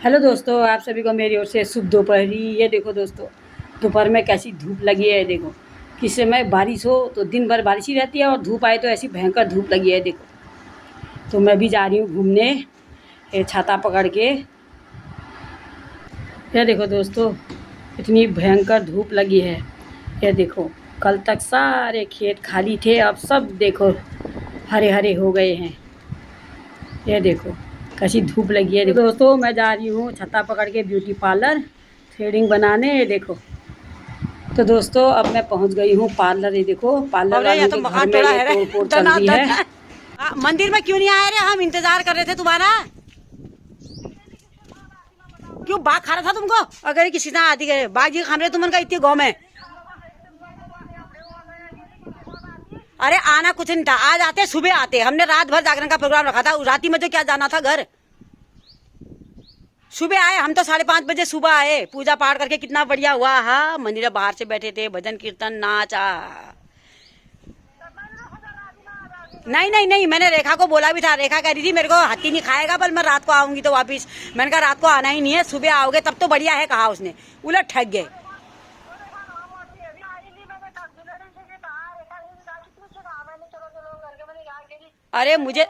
Hello दोस्तों, आप सभी को मेरी ओर से शुभ दोपहरी। ये देखो दोस्तों, दोपहर में कैसी धूप लगी है। देखो, किस समय बारिश हो तो दिन भर बारिश ही रहती है और धूप आए तो ऐसी भयंकर धूप लगी है। देखो, तो मैं भी जा रही हूँ घूमने ये छाता पकड़ के। ये देखो दोस्तों, इतनी भयंकर धूप लगी है। ये देखो, कल तक सारे खेत खाली थे, अब सब देखो हरे हरे हो गए हैं। ये देखो कैसी धूप लगी है। देखो दोस्तों, मैं जा रही हूँ छत्ता पकड़ के ब्यूटी पार्लर थ्रेडिंग बनाने। ये देखो, तो दोस्तों अब मैं पहुँच गई हूँ पार्लर। ये देखो, पार्लर वालों के घर में ये तोड़ फोड़ चल रही है। मंदिर में क्यों नहीं आए रे? हम इंतजार कर रहे थे तुम्हारा। क्यों बाघ खा रहा था तुमको? अगर किसी ना आती गए बाघ जी खाने तुम इतने गाँव में। अरे आना कुछ नहीं था, आज आते सुबह आते। हमने रात भर जागरण का प्रोग्राम रखा था, राती में जो क्या जाना था घर। सुबह आए हम तो 5:30 बजे सुबह आए, पूजा पाठ करके कितना बढ़िया हुआ। हाँ, मंदिर बाहर से बैठे थे, भजन कीर्तन नाचा। नहीं नहीं नहीं, मैंने रेखा को बोला भी था। रेखा कह रही थी मेरे को हाथी नहीं खाएगा, पर मैं रात को आऊंगी तो वापिस। मैंने कहा रात को आना ही नहीं है, सुबह आओगे तब तो बढ़िया है। कहा उसने, उलट ठग गए। अरे मुझे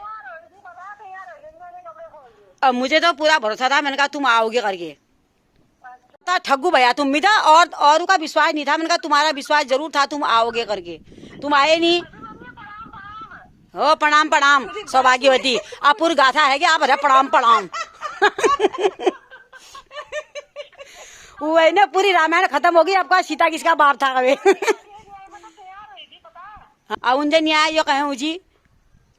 तो पूरा भरोसा था। मैंने कहा तुम आओगे करके। ठग्गू भैया तुम भी था, और का विश्वास नहीं था। मैंने कहा तुम्हारा विश्वास जरूर था, तुम आओगे करके। तुम आए नहीं। हो प्रणाम प्रणाम सौभाग्यवती। अपुर गाथा है क्या? आप अरे प्रणाम प्रणाम। वही ना, पूरी रामायण खत्म हो गई। आपका सीता किसका बाप था कभी? उनसे नहीं आया यो कहे जी।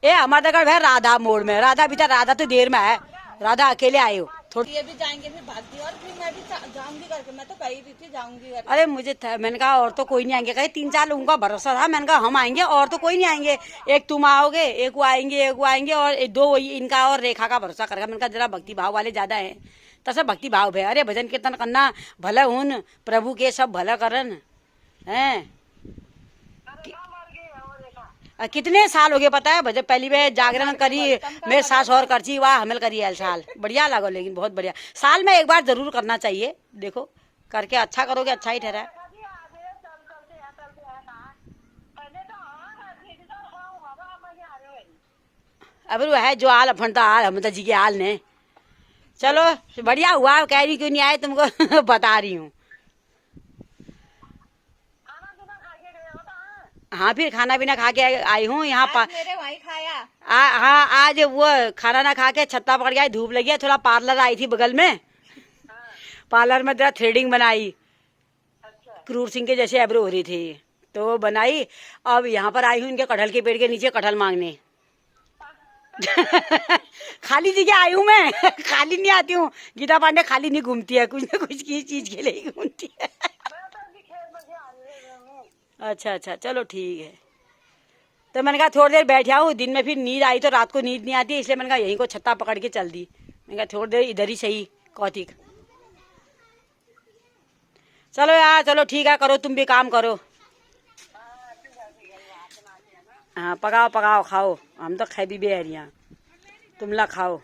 ए हमारे तक है राधा मोड़ में। राधा भी था, राधा तो देर में है। राधा अकेले आए हो थोड़ी। ये भी जाएंगे फिर भागती, और फिर मैं भी जाऊंगी करके। मैं तो कही भी थी जाऊंगी करके। अरे मुझे मैंने कहा और तो कोई नहीं आएंगे। कहे 3-4 लोगों का भरोसा था। मैंने कहा हम आएंगे, और तो कोई नहीं आएंगे। एक तुम आओगे, एक वो आएंगे, एक वो आएंगे, और दो इनका और रेखा का भरोसा करेगा। मैंने कहा जरा भक्ति भाव वाले ज्यादा है, तसा भक्ति भाव है। अरे भजन कीर्तन करना, भला हुन प्रभु के सब भला करन है। कितने साल हो गए पता है? भजन पहली बार जागरण करी मेरे सास और करची, वाह हमल करी है साल। बढ़िया लगो, लेकिन बहुत बढ़िया। साल में एक बार जरूर करना चाहिए। देखो करके अच्छा करोगे, अच्छा ही ठहरा। अब वो है जो आल अपनता आल हम जी के आल ने। चलो बढ़िया हुआ। कह रही क्यों नहीं आए तुमको बता रही हूँ। हाँ, फिर खाना पीना खा के आई हूँ यहाँ मेरे वहीं खाया। हाँ, आज वो खाना ना खा के छत्ता पकड़ के आई। धूप लगी है, थोड़ा पार्लर आई थी बगल में। पार्लर में तेरा थ्रेडिंग बनाई। क्रूर सिंह के जैसे एब्रो हो रही थी तो बनाई। अब यहाँ पर आई हूँ इनके कटहल के पेड़ के नीचे कटहल मांगने। खाली जगह आई हूँ मैं। खाली नहीं आती हूँ। गीता पांडे खाली नहीं घूमती है, कुछ ना कुछ की चीज के लिए ही घूमती है। अच्छा अच्छा, चलो ठीक है। तो मैंने कहा थोड़ी देर बैठ जाऊँ। दिन में फिर नींद आई तो रात को नींद नहीं आती, इसलिए मैंने कहा यहीं को छत्ता पकड़ के चल दी। मैंने कहा थोड़ी देर इधर ही सही कौतिक। चलो यार, चलो ठीक है, करो तुम भी काम करो। हाँ, पकाओ पकाओ खाओ। हम तो खाई भी बेहरिया, तुम ला खाओ।